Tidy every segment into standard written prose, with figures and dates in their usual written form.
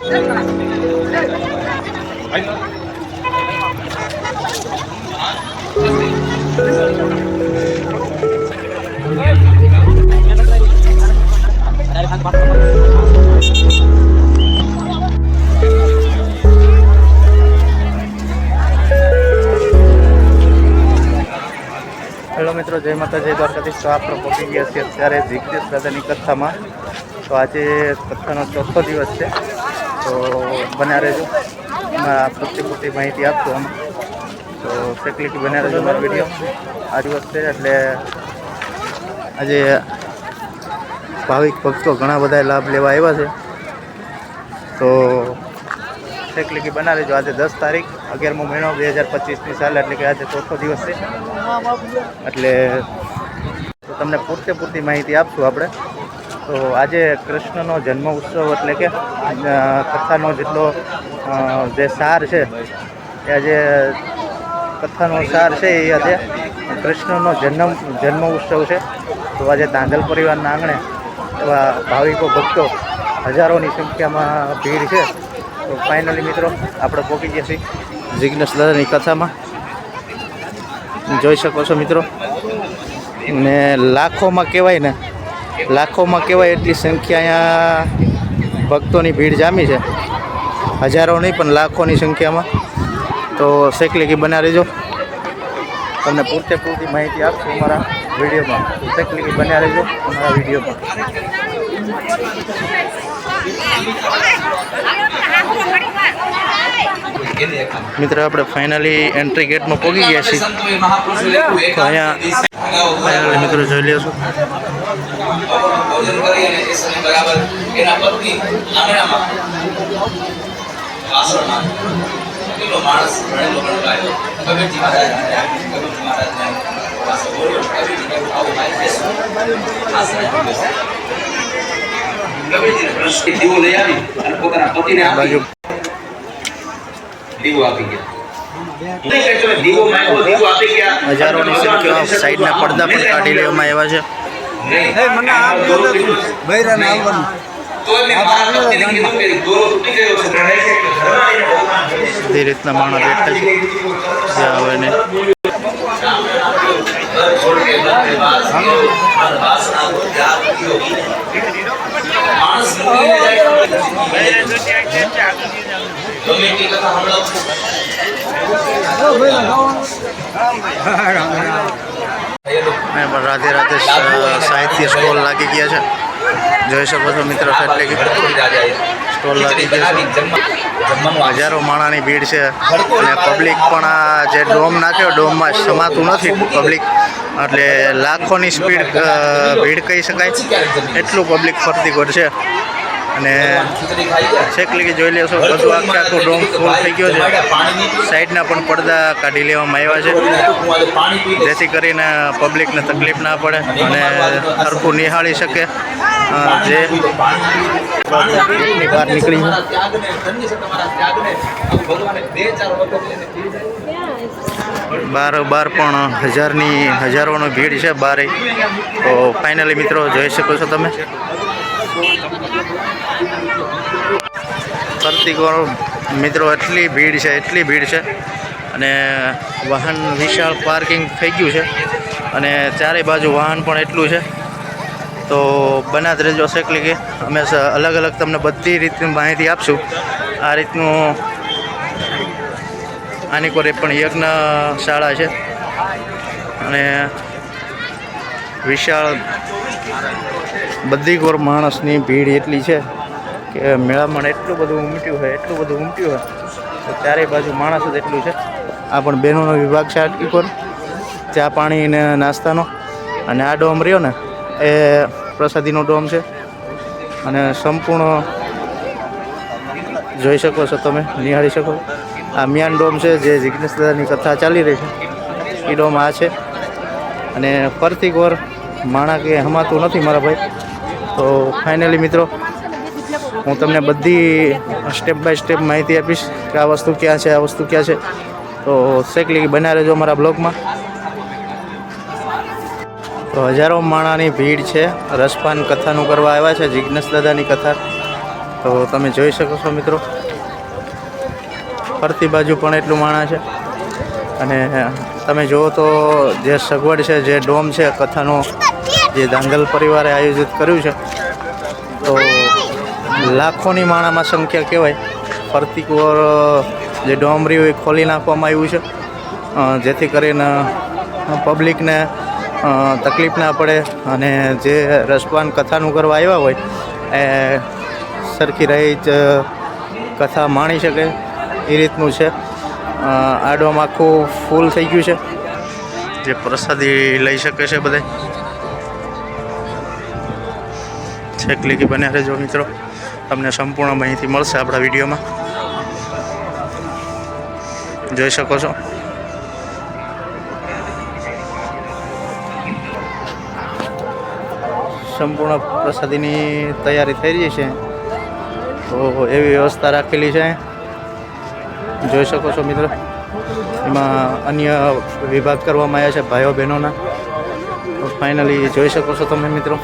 Hello મિત્રો, જય માતા જય દ્વારકાધીશ। તો આપણે પહોંચી ગયા છીએ અત્યારે જિગ્નેશ દાદાની કથામાં। તો આજે કથાનો ચોથો દિવસ છે, તો બન્યા રહેજો, એમાં પૂરતી માહિતી આપશું આમાં। તો સેકલીથી બન્યા રહેજો મારો વિડીયો। આ દિવસ છે એટલે આજે ભાવિક ભક્તો ઘણા બધા લાભ લેવા આવ્યા છે, તો સેકલીથી બના રહેજો। આજે 10 તારીખ 11મો મહિનો 2025ની સાલ, એટલે કે આજે ચોથો દિવસ છે, એટલે તો તમને પૂરતી માહિતી આપશું આપણે। તો આજે કૃષ્ણનો જન્મ ઉત્સવ એટલે કે કથાનો જેટલો જે સાર છે એ આજે કથાનો સાર છે એ આજે કૃષ્ણનો જન્મ ઉત્સવ છે। તો આજે ધાંધલ પરિવારના આંગણે એવા ભાવિકો ભક્તો હજારોની સંખ્યામાં ભીડ છે। તો ફાઇનલી મિત્રો આપણે પહોંચી ગયા છીએ જિગ્નેશ દાદાની કથામાં, જોઈ શકો છો મિત્રો। ને લાખોમાં કહેવાય એટલી સંખ્યા અહીંયા ભક્તોની ભીડ જામી છે, હજારો નહીં પણ લાખોની સંખ્યામાં। તો સેકલીકી બના રહેજો, તમને પૂરતી માહિતી આપશું અમારા વિડીયોમાં। સેકલીકી બના રહેજો અમારા વિડીયોમાં। મિત્રો આપણે ફાઇનલી એન્ટ્રી ગેટમાં પહોંચી ગયા છીએ। તો અહીંયા ફાઇનલી મિત્રો જોઈ લેશું, બાજુ હજારોની સંખ્યામાં સાઈડના પડદા પણ કાઢી લેવામાં આવ્યા છે। એ રીતના માણસ બેઠા છે, હવે ને રાધે રાધે સાહિત્ય સ્ટોલ લાગી ગયા છે, જોઈ શકો છો મિત્રો। એટલે કે સ્ટોલ લાગી ગયા છે, હજારો માણાની ભીડ છે, અને પબ્લિક પણ આ જે ડોમ નાખ્યો ડોમમાં સમાતું નથી પબ્લિક, એટલે લાખોની ભીડ કહી શકાય, એટલું પબ્લિક ફરતી ગોળ છે। અને સેકલીકી જોઈ લેશો, બધું આખું ડોમ ફૂલ થઈ ગયો છે, સાઈડના પણ પડદા કાઢી લેવામાં આવ્યા છે, જેથી કરીને પબ્લિકને તકલીફ ના પડે અને સરખું નિહાળી શકે। જે બહાર નીકળી બાર પણ હજારોની ભીડ છે બારે। તો ફાઇનલી મિત્રો જોઈ શકો છો તમે, ફરતી કરો મિત્રો, એટલી ભીડ છે, અને વાહન વિશાળ પાર્કિંગ થઈ ગયું છે, અને ચારે બાજુ વાહન પણ એટલું છે। તો બના જ રહેજો સેકલીકી, અમે અલગ તમને બધી રીતની માહિતી આપશું। આ રીતનું આની કોરે પણ યજ્ઞશાળા છે, અને વિશાળ બધી કોર માણસની ભીડ એટલી છે કે મેળામાં એટલું બધું ઉમટ્યું હોય, તો ચારેય બાજુ માણસ જ એટલું છે। આ પણ બહેનોનો વિભાગ છે આટલી કોર, ચા પાણી ને નાસ્તાનો, અને આ ડોમ રહ્યો ને એ પ્રસાદીનો ડોમ છે, અને સંપૂર્ણ જોઈ શકો છો તમે, નિહાળી શકો। આ મિયાન ડોમ છે, જે જિગ્નેશ દાદાની કથા ચાલી રહી છે એ ડોમ આ છે, અને ફરતી કોર માણા કે હમાતું નથી મારા ભાઈ। તો ફાઇનલી મિત્રો હું તમને બધી સ્ટેપ બાય સ્ટેપ માહિતી આપીશ કે આ વસ્તુ ક્યાં છે, તો સેકલીકી બના રહેજો અમારા બ્લોગમાં। તો હજારો માણાની ભીડ છે, રસપાન કથાનું કરવા આવ્યા છે, જિગ્નેશ દાદાની કથા। તો તમે જોઈ શકો છો મિત્રો, ફરતી બાજુ પણ એટલું માણસ છે. અને તમે જુઓ તો જે સગવડ છે, જે ડોમ છે કથાનો, જે દાંગલ પરિવારે આયોજિત કર્યું છે, તો લાખોની માણામાં સંખ્યા કહેવાય. ફરતી કોર જે ડોમ રહ્યું એ ખોલી નાખવામાં આવ્યું છે, જેથી કરીને પબ્લિકને તકલીફ ના પડે અને જે રસપાન કથાનું કરવા આવ્યા હોય એ સરખી રહી જ કથા માણી શકે એ રીતનું છે. આ ડોમ આખું ફૂલ થઈ ગયું છે, જે પ્રસાદી લઈ શકે છે બધા. છેક લીકી બન્યા રહેજો મિત્રો, તમને સંપૂર્ણ માહિતી મળશે આપણા વિડીયોમાં. જોઈ શકો છો સંપૂર્ણ પ્રસાદીની તૈયારી થઈ રહી છે, તો એવી વ્યવસ્થા રાખેલી છે. જોઈ શકો છો મિત્રો, એમાં અન્ય વિભાગ કરવામાં આવ્યા છે ભાઈઓ બહેનોના. તો ફાઇનલી જોઈ શકો છો તમે મિત્રો,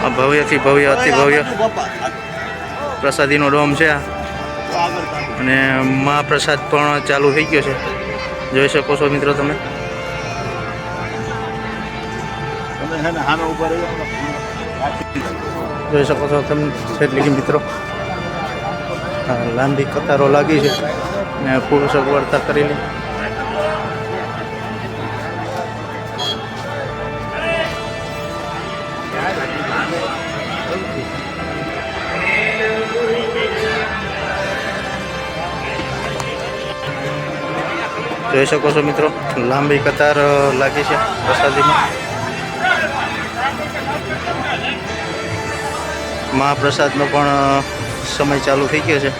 આ ભવ્યથી ભવ્ય અતિ ભવ્ય પ્રસાદીનો ડોમ છે અને મહાપ્રસાદ પણ ચાલુ થઈ ગયો છે. જોઈ શકો છો મિત્રો તમે. જોઈ શકો છો તમે એટલે કે મિત્રો લાંબી કતારો લાગી છે ને ફૂલ સગવડતા કરેલી. જોઈ શકો છો મિત્રો, લાંબી કતાર લાગી છે પ્રસાદીમાં. મહાપ્રસાદનો પણ સમય ચાલુ થઈ ગયો છે.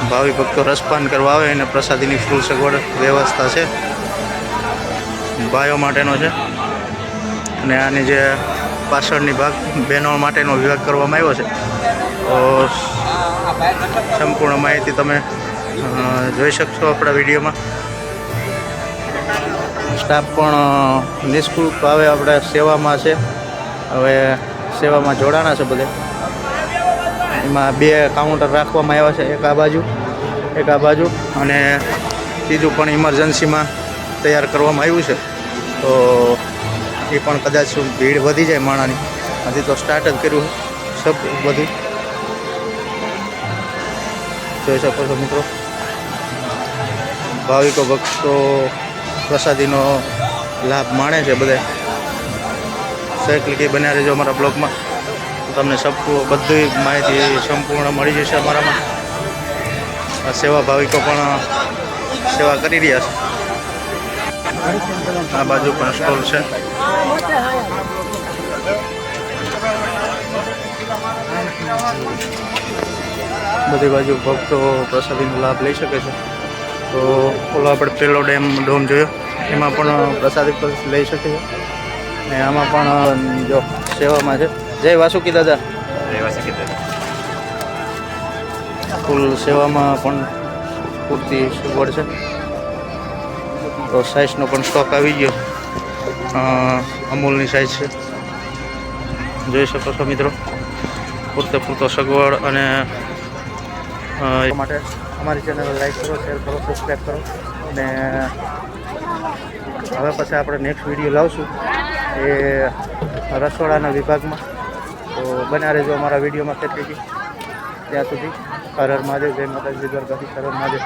ભાવિ ભક્તો રસપાન કરવા આવે અને પ્રસાદીની ફૂલ સગવડ વ્યવસ્થા છે, ભાઈઓ માટેનો છે. અને આની જે પાછળની ભાગ બહેનો માટેનો વિભાગ કરવામાં આવ્યો છે. તો સંપૂર્ણ માહિતી તમે જોઈ શકશો આપણા વિડીયોમાં. સ્ટાફ પણ નિઃશુલ્ક આવે આપણે સેવામાં છે. હવે સેવામાં જોડાણા છે બધે. એમાં 2 કાઉન્ટર રાખવામાં આવ્યા છે, એક આ બાજુ અને ત્રીજું પણ ઇમરજન્સીમાં તૈયાર કરવામાં આવ્યું છે. તો એ પણ કદાચ ભીડ વધી જાય માણાની. હજી તો સ્ટાર્ટ જ કર્યું સબ બધું. જોઈ શકો છો મિત્રો, ભાવિકો ભક્તો પ્રસાદીનો લાભ માણે છે બધા. સહેજ બન્યા રહેજો અમારા બ્લોગમાં, તમને બધી માહિતી સંપૂર્ણ મળી જશે અમારામાં. સેવા ભાવિકો પણ સેવા કરી રહ્યા છે. આ બાજુ પણ સ્ટોલ છે. બધી બાજુ ભક્તો પ્રસાદીનો લાભ લઈ શકે છે. તો ઓલો આપણે પેલો ડોમ જોયો, એમાં પણ પ્રસાદી લઈ શકે છે. ને આમાં પણ જો સેવામાં છે. જય વાસુકી દાદા. ફૂલ સેવામાં પણ પૂરતી સગવડ છે. તો સાઈઝનો પણ સ્ટોક આવી ગયો, અમૂલની સાઈઝ છે. જોઈ શકો છો મિત્રો, પૂરતો સગવડ. અને માટે અમારી ચેનલ લાઈક કરો, શેર કરો, સબસ્ક્રાઈબ કરો. અને હવે પછી આપણે નેક્સ્ટ વિડીયો લાવશું એ રસોડાના વિભાગમાં. તો બન્યા રહેજો અમારા વિડીયોમાં. ત્યાં સુધી હર હર મહાદેવ. જય માતાજી, દ્વારકાધીશ. હર હર મહાદેવ.